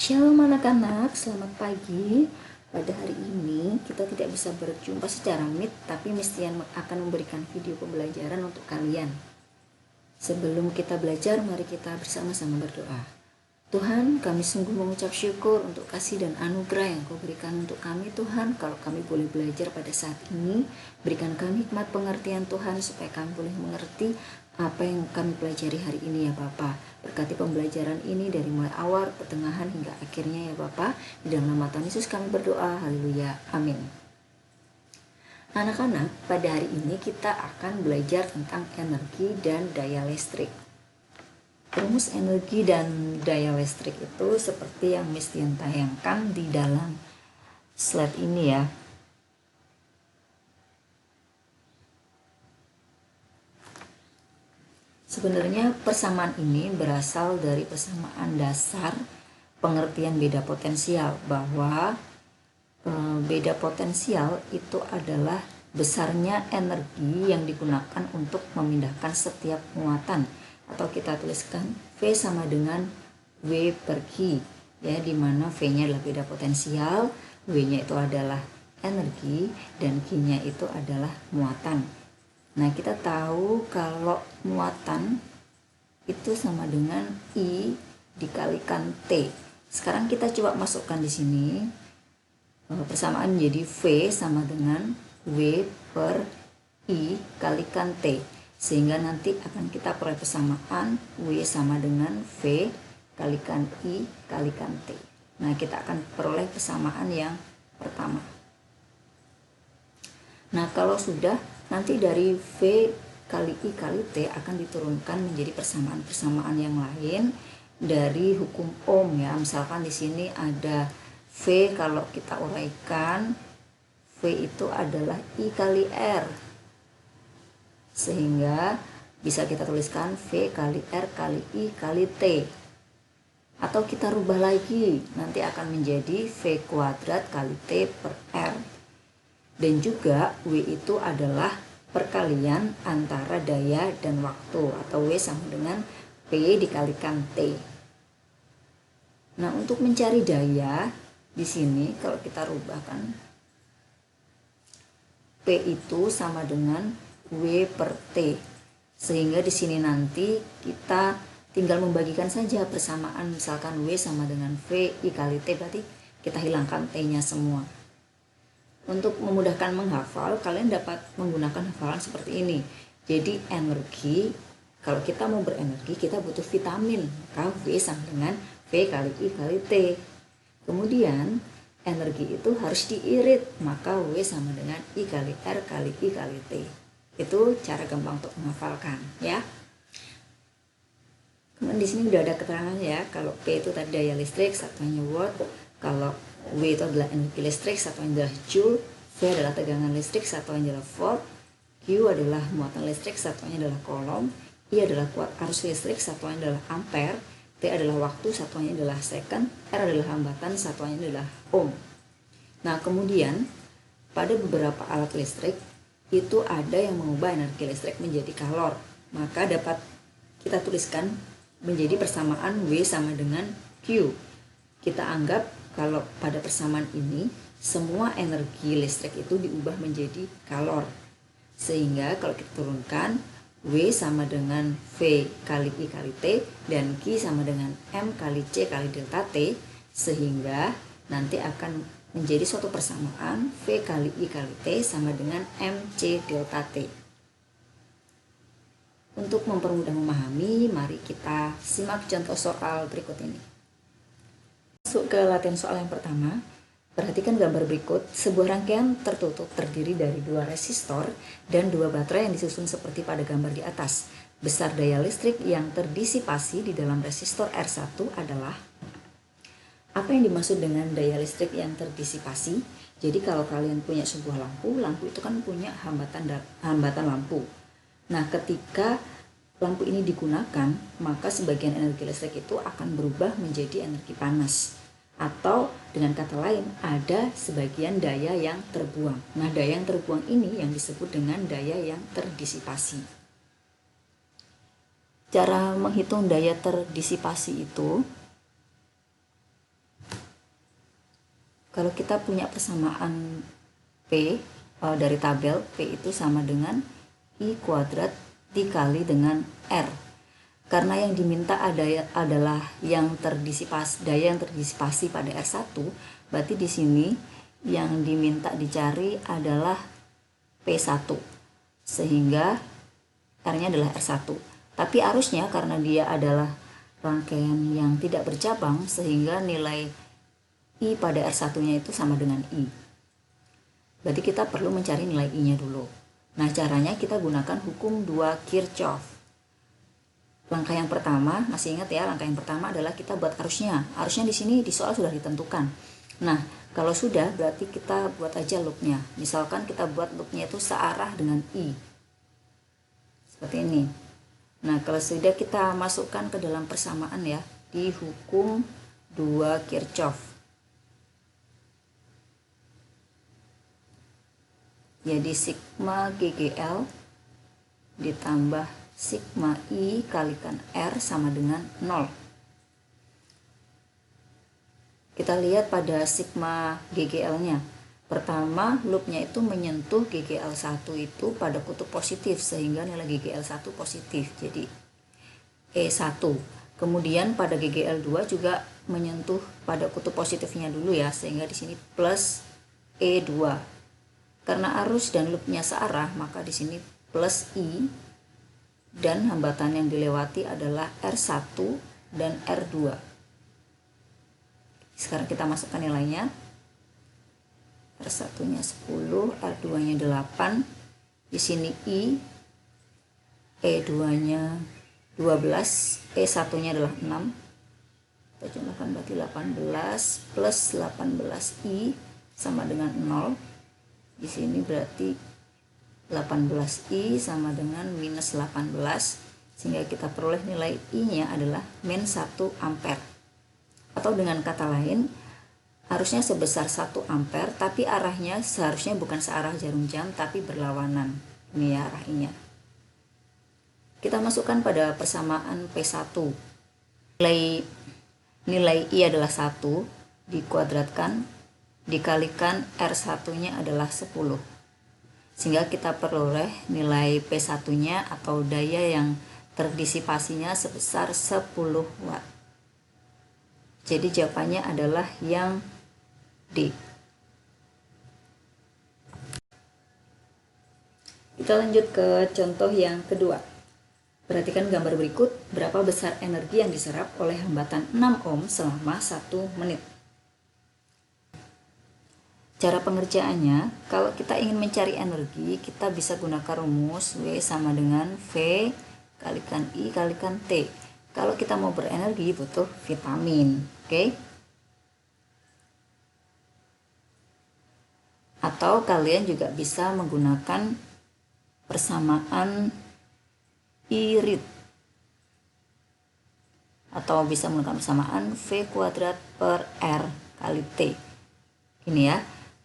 Shalom anak-anak, selamat pagi. Pada hari ini kita tidak bisa berjumpa secara Meet, tapi Mistian akan memberikan video pembelajaran untuk kalian. Sebelum kita belajar, mari kita bersama-sama berdoa. Tuhan, kami sungguh mengucap syukur untuk kasih dan anugerah yang Kau berikan untuk kami Tuhan. Kalau kami boleh belajar pada saat ini, berikan kami hikmat pengertian Tuhan supaya kami boleh mengerti apa yang kami pelajari hari ini ya Bapa. Berkati pembelajaran ini dari mulai awal, pertengahan hingga akhirnya ya Bapa. Di dalam nama Tuhan Yesus kami berdoa, haleluya, amin. Anak-anak, pada hari ini kita akan belajar tentang energi dan daya listrik. Rumus energi dan daya listrik itu seperti yang Mistian tayangkan di dalam slide ini ya. Sebenarnya persamaan ini berasal dari persamaan dasar pengertian beda potensial, bahwa beda potensial itu adalah besarnya energi yang digunakan untuk memindahkan setiap muatan, atau kita tuliskan V sama dengan W per Q ya, dimana V-nya adalah beda potensial, W-nya itu adalah energi, dan Q-nya itu adalah muatan. Nah, kita tahu kalau muatan itu sama dengan I dikalikan T. Sekarang kita coba masukkan di sini persamaan menjadi V sama dengan W per I kalikan T. Sehingga nanti akan kita peroleh persamaan W sama dengan V kalikan I kalikan T. Nah, kita akan peroleh persamaan yang pertama. Nah, kalau sudah, nanti dari V kali I kali T akan diturunkan menjadi persamaan-persamaan yang lain dari hukum Ohm ya. Misalkan di sini ada V, kalau kita uraikan, V itu adalah I kali R. Sehingga bisa kita tuliskan V kali R kali I kali T. Atau kita rubah lagi, nanti akan menjadi V kuadrat kali T per R. Dan juga W itu adalah perkalian antara daya dan waktu, atau W sama dengan P dikalikan T. Nah, untuk mencari daya di sini kalau kita rubahkan, P itu sama dengan W per T. Sehingga di sini nanti kita tinggal membagikan saja persamaan, misalkan W sama dengan V I kali T, berarti kita hilangkan T-nya semua. Untuk memudahkan menghafal, kalian dapat menggunakan hafalan seperti ini. Jadi energi, kalau kita mau berenergi kita butuh vitamin, maka V sama dengan V kali I kali T. Kemudian energi itu harus diirit, maka W sama dengan I kali R kali I kali T. Itu cara gampang untuk menghafalkan ya. Kemudian di sini udah ada keterangan ya, kalau P itu tadi daya listrik, satuannya watt. Kalau W itu adalah energi listrik, satuannya adalah joule. V adalah tegangan listrik, satuannya adalah volt. Q adalah muatan listrik, satuannya adalah coulomb. I adalah kuat arus listrik, satuannya adalah ampere. T adalah waktu, satuannya adalah second. R adalah hambatan, satuannya adalah ohm. Nah, kemudian pada beberapa alat listrik itu ada yang mengubah energi listrik menjadi kalor. Maka dapat kita tuliskan menjadi persamaan W sama dengan Q. Kita anggap kalau pada persamaan ini semua energi listrik itu diubah menjadi kalor. Sehingga kalau kita turunkan, W sama dengan V kali I kali T, dan Q sama dengan M kali C kali delta T. Sehingga nanti akan menjadi suatu persamaan V kali I kali T sama dengan MC delta T. Untuk mempermudah memahami, mari kita simak contoh soal berikut ini. Masuk ke latihan soal yang pertama. Perhatikan gambar berikut. Sebuah rangkaian tertutup terdiri dari 2 resistor dan 2 baterai yang disusun seperti pada gambar di atas. Besar daya listrik yang terdisipasi di dalam resistor R1 adalah. Apa yang dimaksud dengan daya listrik yang terdisipasi? Jadi kalau kalian punya sebuah lampu, lampu itu kan punya hambatan lampu. Nah, ketika lampu ini digunakan, maka sebagian energi listrik itu akan berubah menjadi energi panas. Atau dengan kata lain, ada sebagian daya yang terbuang. Nah, daya yang terbuang ini yang disebut dengan daya yang terdisipasi. Cara menghitung daya terdisipasi itu, Kalau kita punya persamaan P dari tabel, P itu sama dengan I kuadrat dikali dengan R. Karena yang diminta adalah yang daya yang terdisipasi pada R1, berarti di sini yang diminta dicari adalah P1. Sehingga R-nya adalah R1. Tapi arusnya karena dia adalah rangkaian yang tidak bercabang, sehingga nilai I pada R1-nya itu sama dengan I. Berarti kita perlu mencari nilai I-nya dulu. Nah, caranya kita gunakan hukum 2 Kirchhoff. Langkah yang pertama, masih ingat ya, langkah yang pertama adalah kita buat arusnya. Arusnya di sini di soal sudah ditentukan. Nah, kalau sudah berarti kita buat aja loopnya. Misalkan kita buat loopnya itu searah dengan I. Seperti ini. Nah, kalau sudah kita masukkan ke dalam persamaan ya, di hukum 2 Kirchhoff. Jadi sigma GGL ditambah sigma I kalikan R sama dengan 0. Kita lihat pada sigma GGL-nya. Pertama, loopnya itu menyentuh GGL1 itu pada kutub positif, sehingga nilai GGL1 positif. Jadi E1. Kemudian pada GGL2 juga menyentuh pada kutub positifnya dulu ya, sehingga di sini plus E2. Karena arus dan loopnya searah, maka di sini plus I dan hambatan yang dilewati adalah R1 dan R2. Sekarang kita masukkan nilainya. R1-nya 10, R2-nya 8. Di sini I, E2-nya 12, E1-nya adalah 6. Kita jumlahkan berarti 18 plus 18I sama dengan 0. Di sini berarti 18I sama dengan minus 18, sehingga kita peroleh nilai I-nya adalah min 1 ampere. Atau dengan kata lain, arusnya sebesar 1 ampere, tapi arahnya seharusnya bukan searah jarum jam, tapi berlawanan. Ini ya arah I-nya. Kita masukkan pada persamaan P1. Nilai I adalah 1, dikuadratkan, dikalikan R1-nya adalah 10. Sehingga kita peroleh nilai P1-nya atau daya yang terdisipasinya sebesar 10 watt. Jadi jawabannya adalah yang D. Kita lanjut ke contoh yang kedua. Perhatikan gambar berikut, berapa besar energi yang diserap oleh hambatan 6 ohm selama 1 menit. Cara pengerjaannya, kalau kita ingin mencari energi, kita bisa gunakan rumus W sama dengan V kalikan I kalikan T. Kalau kita mau berenergi butuh vitamin, oke? Atau kalian juga bisa menggunakan persamaan irit. Atau bisa menggunakan persamaan V kuadrat per R kali T. Ini ya.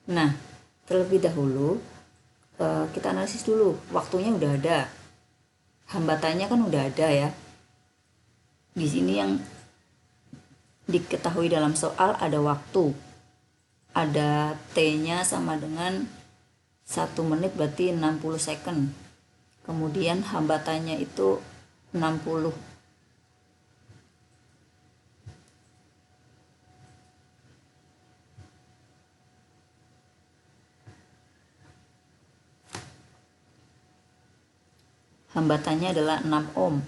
Nah, terlebih dahulu kita analisis dulu. Waktunya udah ada. Hambatannya kan udah ada ya. Di sini yang diketahui dalam soal ada waktu. Ada T-nya sama dengan 1 menit berarti 60 second. Kemudian hambatannya itu 60. Hambatannya adalah 6 ohm.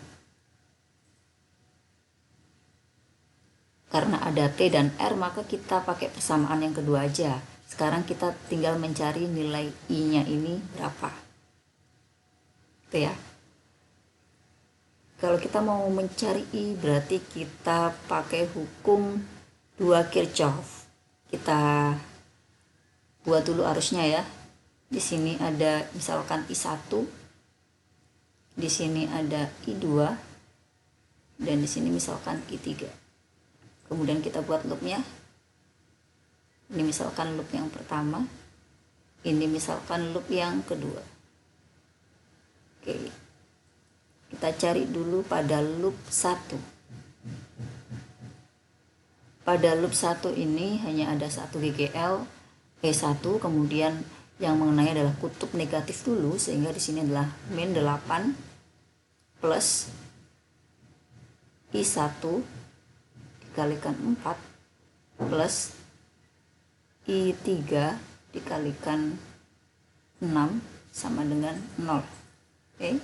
Karena ada T dan R, maka kita pakai persamaan yang kedua aja. Sekarang kita tinggal mencari nilai I-nya ini berapa. Itu ya. Kalau kita mau mencari I, berarti kita pakai hukum 2 Kirchhoff. Kita buat dulu arusnya ya. Di sini ada misalkan I1. Di sini ada I2 dan di sini misalkan I3. Kemudian kita buat loopnya. Ini misalkan loop yang pertama, ini misalkan loop yang kedua. Oke, kita cari dulu pada loop 1. pada loop 1 ini hanya ada 1 GGL E1, kemudian yang mengenai adalah kutub negatif dulu, sehingga di sini adalah min 8 plus I1 dikalikan 4 plus I3 dikalikan 6 sama dengan 0. Oke.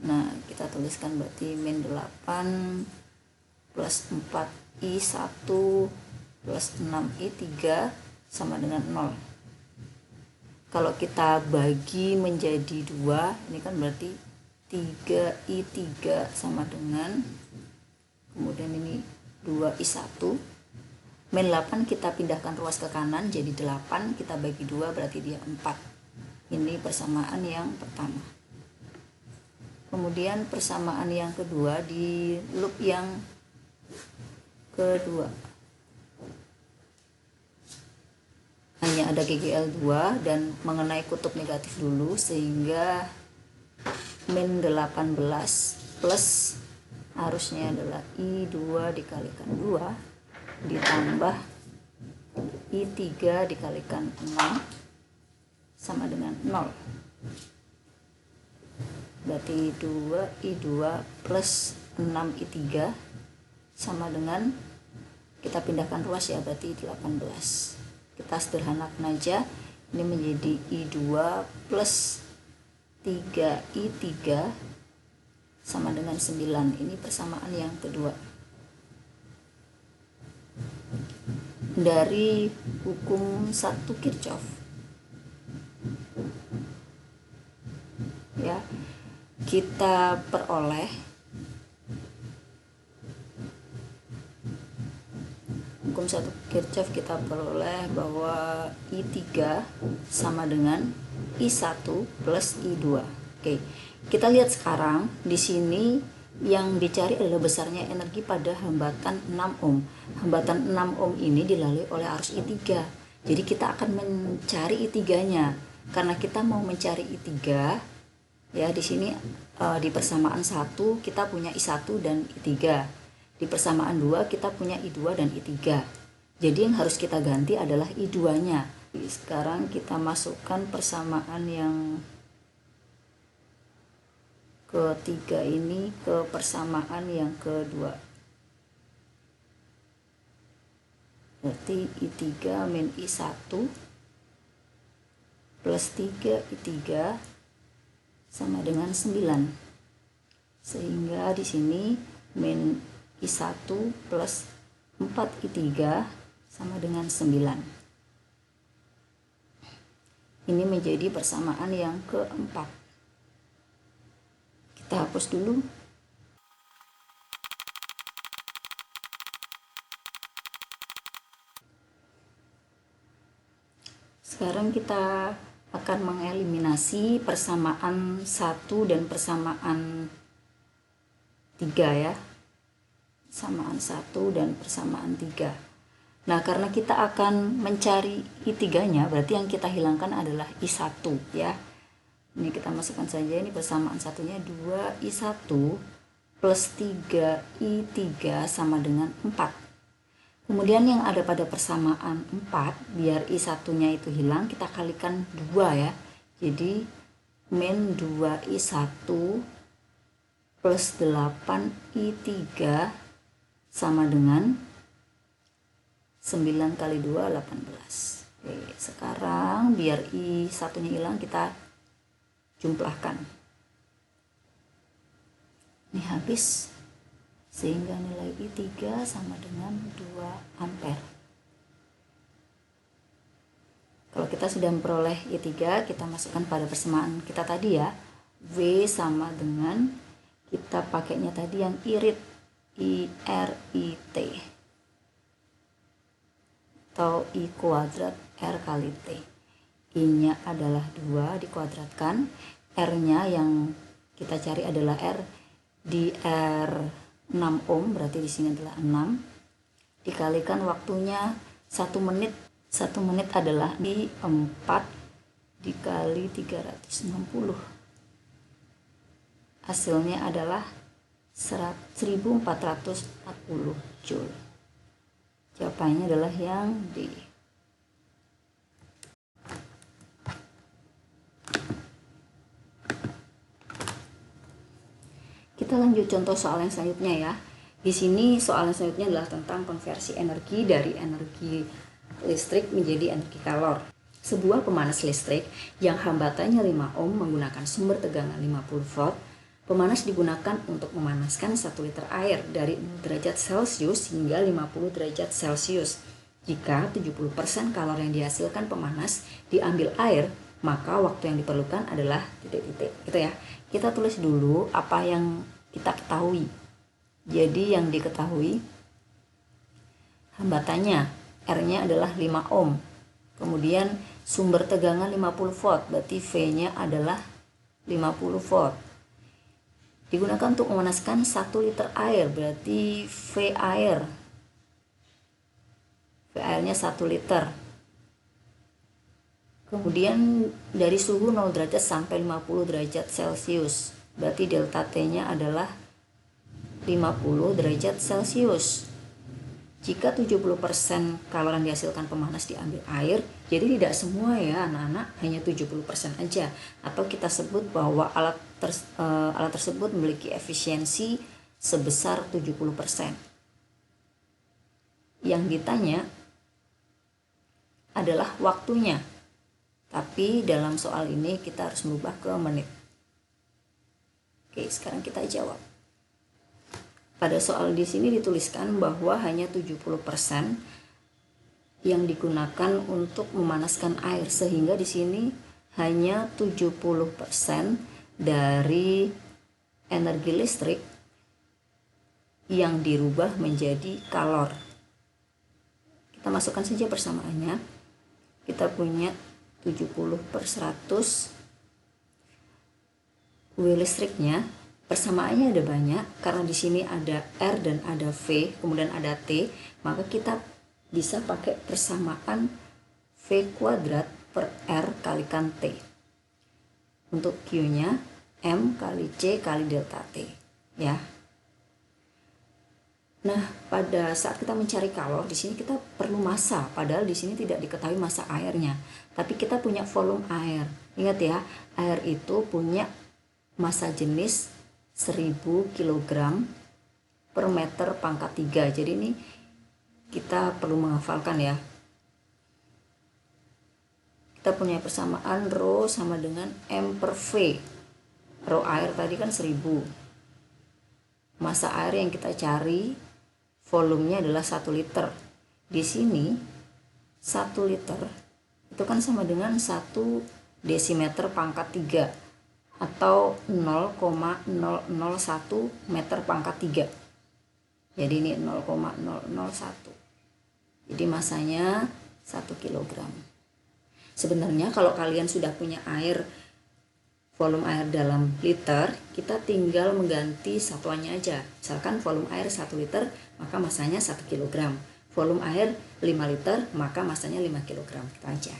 Nah, kita tuliskan berarti min 8 plus 4 I1 plus 6 I3 sama dengan 0. Kalau kita bagi menjadi 2, ini kan berarti 3I3 sama dengan, kemudian ini 2I1. Min 8 kita pindahkan ruas ke kanan jadi 8, kita bagi 2 berarti dia 4. Ini persamaan yang pertama. Kemudian persamaan yang kedua di loop yang kedua. Hanya ada GGL 2 dan mengenai kutub negatif dulu, sehingga min 18 plus harusnya adalah I2 dikalikan 2 ditambah I3 dikalikan 6 sama dengan 0. Berarti 2I2 plus 6I3 sama dengan, kita pindahkan ruas ya, berarti 18. Kita sederhanakan aja, ini menjadi I2 plus 3I3 sama dengan 9. Ini persamaan yang kedua. Dari hukum 1 Kirchhoff, ya, kita peroleh hukum 1 Kirchhoff, kita peroleh bahwa I3 sama dengan I1 plus I2. Oke, kita lihat sekarang di sini yang dicari adalah besarnya energi pada hambatan 6 ohm. Hambatan 6 ohm ini dilalui oleh arus I3. Jadi kita akan mencari I3-nya. Karena kita mau mencari I3, ya, di sini di persamaan 1 kita punya I1 dan I3. Di persamaan 2 kita punya I2 dan I3. Jadi yang harus kita ganti adalah I2-nya. Sekarang kita masukkan persamaan yang ketiga ini ke persamaan yang kedua. Berarti I3 min I1 plus 3I3 sama dengan 9. Sehingga di sini min I1 plus 4I3 sama dengan 9. Ini menjadi persamaan yang keempat. Kita hapus dulu. Sekarang kita akan mengeliminasi persamaan 1 dan persamaan 3, ya. Persamaan 1 dan persamaan 3. Nah, karena kita akan mencari I3-nya, berarti yang kita hilangkan adalah I1, ya. Ini kita masukkan saja, ini persamaan satunya 2I1 plus 3I3 sama dengan 4. Kemudian yang ada pada persamaan 4, biar I1-nya itu hilang, kita kalikan 2, ya. Jadi min 2I1 plus 8I3 sama dengan 9 kali 2, 18. Oke, sekarang biar I1-nya hilang, kita jumlahkan. Ini habis, sehingga nilai I3 sama dengan 2 ampere. Kalau kita sudah memperoleh I3, kita masukkan pada persamaan kita tadi, ya. V sama dengan, kita pakainya tadi yang irit, IRIT, atau I kuadrat R kali T. I-nya adalah 2 dikuadratkan, R-nya yang kita cari adalah R di R 6 ohm, berarti di sini adalah 6, dikalikan waktunya 1 menit. 1 menit adalah di 4 dikali 360. Hasilnya adalah 1440 Joule. Jawabannya adalah yang D. Kita lanjut contoh soal yang selanjutnya ya. Di sini soal yang selanjutnya adalah tentang konversi energi dari energi listrik menjadi energi kalor. Sebuah pemanas listrik yang hambatannya 5 ohm menggunakan sumber tegangan 50 volt. Pemanas digunakan untuk memanaskan 1 liter air dari 0 derajat Celcius hingga 50 derajat Celcius. Jika 70% kalor yang dihasilkan pemanas diambil air, maka waktu yang diperlukan adalah titik-titik. Gitu ya. Kita tulis dulu apa yang kita ketahui. Jadi yang diketahui hambatannya R-nya adalah 5 ohm. Kemudian sumber tegangan 50 volt, berarti V-nya adalah 50 volt. Digunakan untuk memanaskan 1 liter air, berarti V airnya 1 liter. Kemudian dari suhu 0 derajat sampai 50 derajat Celcius, berarti delta T-nya adalah 50 derajat Celcius. Jika 70% kalor yang dihasilkan pemanas diambil air, jadi tidak semua ya anak-anak, hanya 70% aja. Atau kita sebut bahwa alat tersebut memiliki efisiensi sebesar 70%. Yang ditanya adalah waktunya. Tapi dalam soal ini kita harus merubah ke menit. Oke, sekarang kita jawab. Pada soal di sini dituliskan bahwa hanya 70% yang digunakan untuk memanaskan air, sehingga di sini hanya 70% dari energi listrik yang dirubah menjadi kalor. Kita masukkan saja persamaannya. Kita punya 70/100 W listriknya. Persamaannya ada banyak karena di sini ada R dan ada V, kemudian ada T, maka kita bisa pakai persamaan V kuadrat per R kalikan T. Untuk Q-nya M kali C kali delta T, ya. Nah, pada saat kita mencari kalor di sini kita perlu massa, padahal di sini tidak diketahui massa airnya, tapi kita punya volume air. Ingat ya, air itu punya massa jenis 1000 kg per meter pangkat 3. Jadi ini kita perlu menghafalkan ya. Kita punya persamaan rho sama dengan M per V. Rho air tadi kan 1000. Massa air yang kita cari volumenya adalah 1 liter. Di sini 1 liter itu kan sama dengan 1 desimeter pangkat 3. Atau 0,001 meter pangkat 3. Jadi ini 0,001. Jadi masanya 1 kg. Sebenarnya kalau kalian sudah punya air, volume air dalam liter, kita tinggal mengganti satuannya aja. Misalkan volume air 1 liter, maka masanya 1 kg. Volume air 5 liter, maka masanya 5 kg. Kita aja.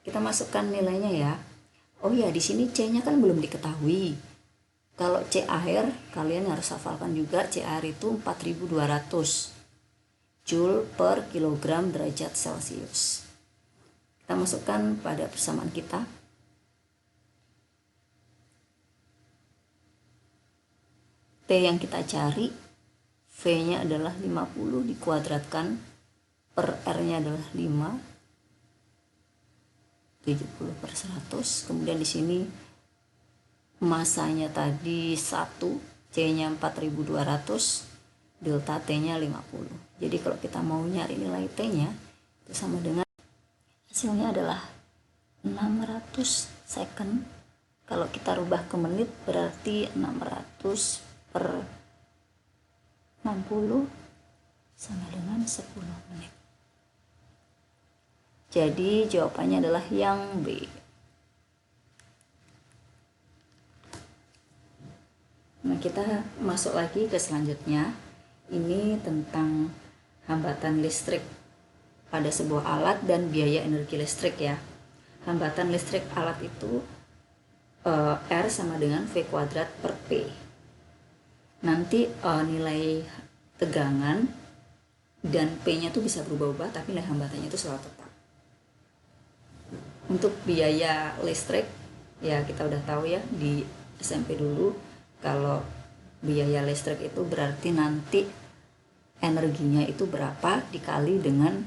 Kita masukkan nilainya ya. Oh ya, di sini C-nya kan belum diketahui. Kalau C air, kalian harus hafalkan juga C air itu 4200 Joule per kilogram derajat Celcius. Kita masukkan pada persamaan kita. T yang kita cari, V-nya adalah 50 dikuadratkan per R-nya adalah 5. 70/100. Kemudian di sini masanya tadi 1, C-nya 4200, delta T-nya 50. Jadi kalau kita mau nyari nilai T-nya itu sama dengan, hasilnya adalah 600 second. Kalau kita rubah ke menit berarti 600 per 60 sama dengan 10 menit. Jadi jawabannya adalah yang B. Nah, kita masuk lagi ke selanjutnya. Ini tentang hambatan listrik pada sebuah alat dan biaya energi listrik ya. Hambatan listrik alat itu R sama dengan V kuadrat per P. Nanti nilai tegangan D dan P-nya tuh bisa berubah-ubah, tapi nilai hambatannya itu selalu tetap. Untuk biaya listrik, ya kita udah tahu ya di SMP dulu, kalau biaya listrik itu berarti nanti energinya itu berapa dikali dengan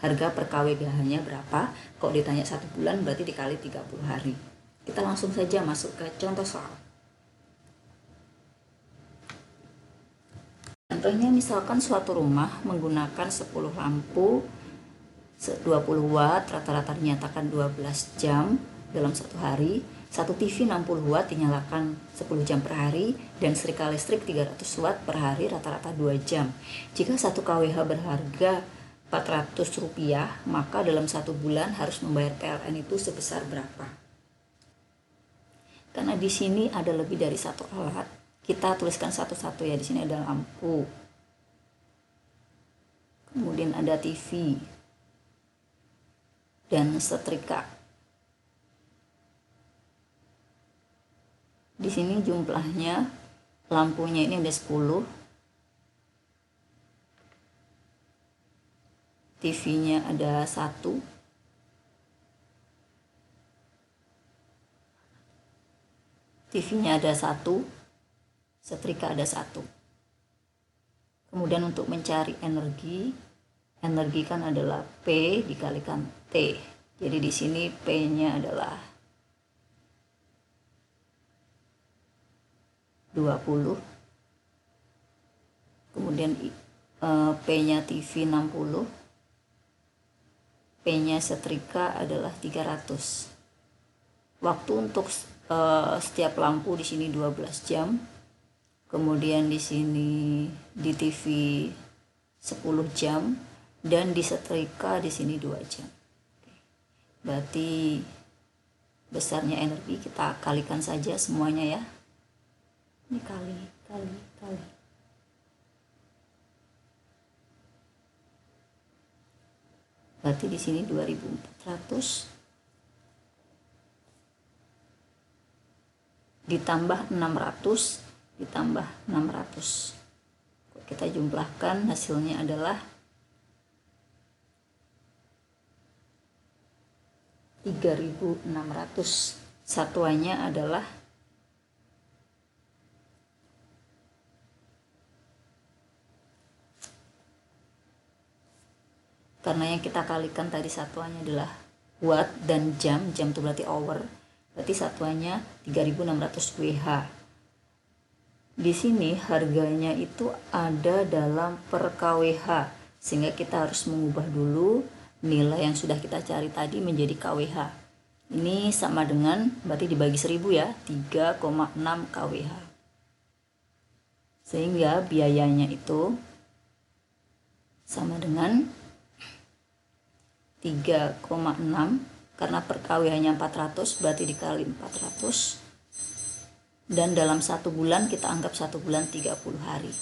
harga per kWh-nya berapa. Kalau ditanya 1 bulan berarti dikali 30 hari. Kita langsung saja masuk ke contoh soal. Contohnya misalkan suatu rumah menggunakan 10 lampu 20 watt, rata-rata dinyatakan 12 jam dalam satu hari. Satu TV 60 watt dinyalakan 10 jam per hari, dan setrika listrik 300 watt per hari, rata-rata 2 jam. Jika 1 kWh berharga Rp400, maka dalam 1 bulan harus membayar PLN itu sebesar berapa? Karena di sini ada lebih dari satu alat, kita tuliskan satu-satu ya. Di sini ada lampu, kemudian ada TV dan setrika. Di sini jumlahnya, lampunya ini ada 10, TV-nya ada 1, TV-nya ada 1, setrika ada 1. Kemudian untuk mencari energi kan adalah P dikalikan T. Jadi di sini P-nya adalah 20. Kemudian P-nya TV 60. P-nya setrika adalah 300. Waktu untuk setiap lampu di sini 12 jam. Kemudian di sini di TV 10 jam dan di setrika di sini 2 jam. Berarti besarnya energi kita kalikan saja semuanya ya. Ini kali. Berarti di sini 2400 ditambah 600 ditambah 600. Kita jumlahkan, hasilnya adalah 3600. Satuannya adalah karena yang kita kalikan tadi satuannya adalah watt dan jam itu berarti hour, berarti satuannya 3600 WH. Di sini harganya itu ada dalam per kWh, sehingga kita harus mengubah dulu nilai yang sudah kita cari tadi menjadi kWh. Ini sama dengan, berarti dibagi 1000 ya, 3,6 kWh. Sehingga biayanya itu sama dengan 3,6, karena per kWh-nya 400 berarti dikali 400, dan dalam 1 bulan kita anggap 1 bulan 30 hari,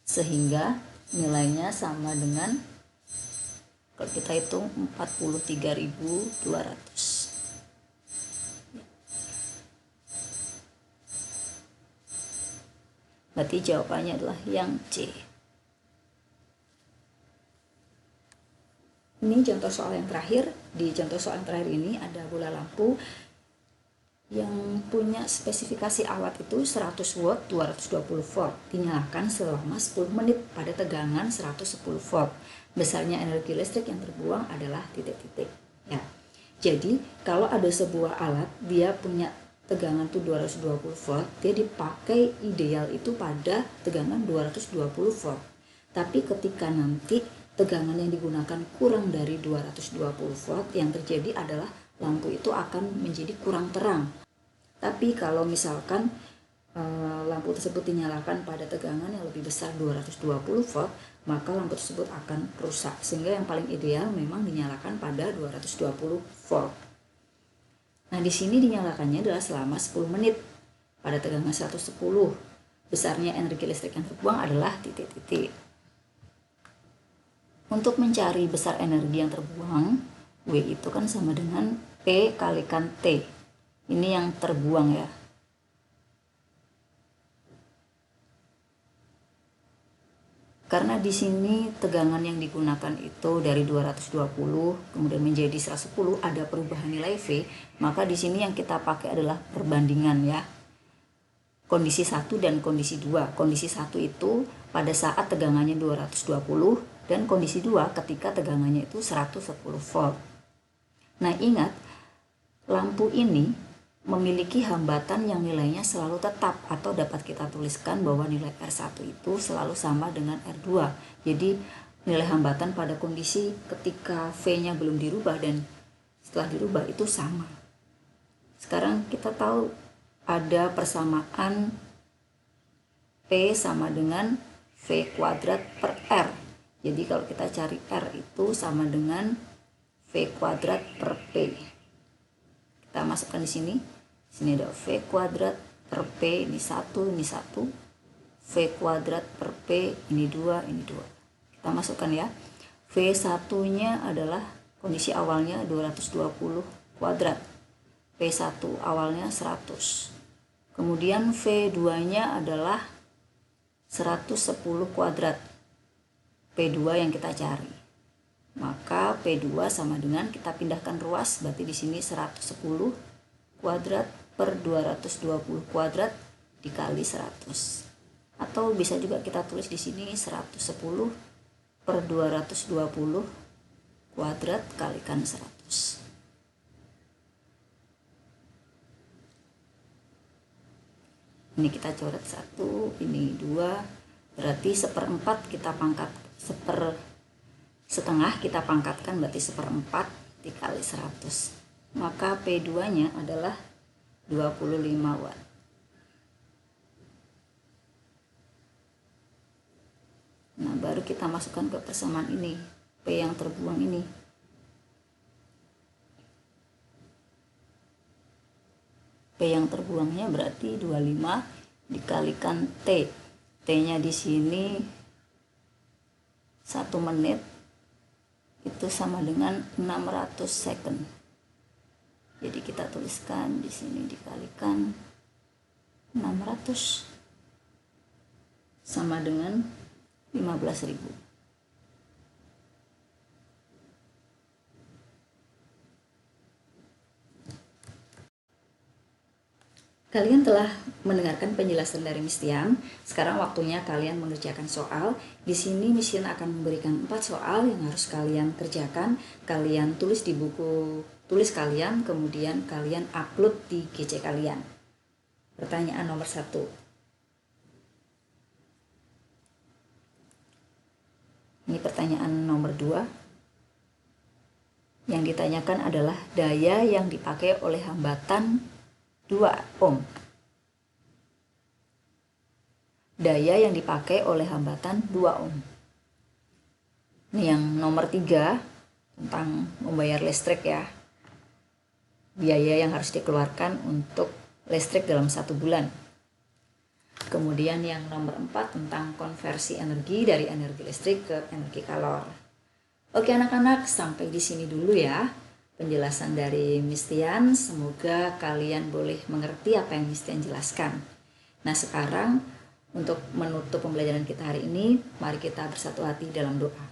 sehingga nilainya sama dengan, kalau kita hitung, 43.200. Berarti jawabannya adalah yang C. Ini contoh soal yang terakhir. Di contoh soal yang terakhir ini ada bola lampu yang punya spesifikasi alat itu 100 watt 220 volt, dinyalakan selama 10 menit pada tegangan 110 volt. Besarnya energi listrik yang terbuang adalah titik-titik ya. Jadi kalau ada sebuah alat dia punya tegangan tuh 220 volt, dia dipakai ideal itu pada tegangan 220 volt. Tapi ketika nanti tegangan yang digunakan kurang dari 220 volt, yang terjadi adalah lampu itu akan menjadi kurang terang. Tapi kalau misalkan lampu tersebut dinyalakan pada tegangan yang lebih besar 220 volt, maka lampu tersebut akan rusak. Sehingga yang paling ideal memang dinyalakan pada 220 volt. Nah, di sini dinyalakannya adalah selama 10 menit pada tegangan 110. Besarnya energi listrik yang terbuang adalah titik-titik. Untuk mencari besar energi yang terbuang, W itu kan sama dengan P kalikan T. Ini yang terbuang ya. Karena di sini tegangan yang digunakan itu dari 220 kemudian menjadi 110, ada perubahan nilai V, maka di sini yang kita pakai adalah perbandingan ya. Kondisi 1 dan kondisi 2. Kondisi 1 itu pada saat tegangannya 220 dan kondisi 2 ketika tegangannya itu 110 volt. Nah, ingat, lampu ini memiliki hambatan yang nilainya selalu tetap, atau dapat kita tuliskan bahwa nilai R1 itu selalu sama dengan R2. Jadi nilai hambatan pada kondisi ketika V-nya belum dirubah dan setelah dirubah itu sama. Sekarang kita tahu ada persamaan P sama dengan V kuadrat per R. Jadi kalau kita cari R itu sama dengan V kuadrat per P. Kita masukkan di sini. Sini ada V kuadrat per P, ini 1, ini 1. V kuadrat per P, ini 2, ini 2. Kita masukkan ya. V1-nya adalah kondisi awalnya 220 kuadrat. P1 awalnya 100. Kemudian V2-nya adalah 110 kuadrat. P2 yang kita cari. Maka P2 sama dengan, kita pindahkan ruas, berarti di sini 110 kuadrat per 220 kuadrat dikali 100. Atau bisa juga kita tulis di sini 110 per 220 kuadrat kalikan 100. Ini kita coret 1, ini 2, berarti 1/4 kita pangkat, setengah kita pangkatkan, berarti 1/4 dikali 100. Maka P2-nya adalah 25 watt. Nah, baru kita masukkan ke persamaan ini, P yang terbuang ini. P yang terbuangnya berarti 25 dikalikan T. T-nya di sini 1 menit itu sama dengan 600 second. Jadi kita tuliskan di sini dikalikan 600 sama dengan 15.000. Kalian telah mendengarkan penjelasan dari Miss Tian. Sekarang waktunya kalian mengerjakan soal. Di sini Miss Tian akan memberikan 4 soal yang harus kalian kerjakan. Kalian tulis di buku tulis kalian, kemudian kalian upload di GC kalian. Pertanyaan nomor 1. Ini pertanyaan nomor 2. Yang ditanyakan adalah daya yang dipakai oleh hambatan 2 ohm. Daya yang dipakai oleh hambatan 2 ohm. Ini yang nomor 3 tentang membayar listrik ya. Biaya yang harus dikeluarkan untuk listrik dalam 1 bulan. Kemudian yang nomor 4 tentang konversi energi dari energi listrik ke energi kalor. Oke anak-anak, sampai di sini dulu ya penjelasan dari Miss Tian. Semoga kalian boleh mengerti apa yang Miss Tian jelaskan. Nah, sekarang untuk menutup pembelajaran kita hari ini, mari kita bersatu hati dalam doa.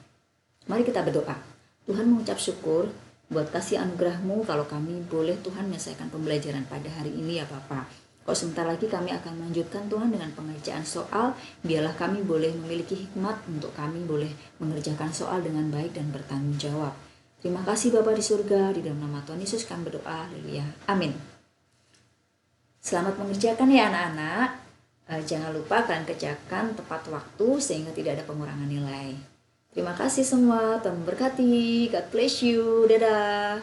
Mari kita berdoa. Tuhan, mengucap syukur buat kasih anugerah-Mu kalau kami boleh Tuhan menyelesaikan pembelajaran pada hari ini ya Bapak. Kalau sebentar lagi kami akan melanjutkan Tuhan dengan pengerjaan soal, biarlah kami boleh memiliki hikmat untuk kami boleh mengerjakan soal dengan baik dan bertanggung jawab. Terima kasih Bapa di surga, di dalam nama Tuhan Yesus kami berdoa, haleluya, amin. Selamat mengerjakan ya anak-anak. Jangan lupa kalian kerjakan tepat waktu sehingga tidak ada pengurangan nilai. Terima kasih semua, Tuhan memberkati, God bless you, dadah.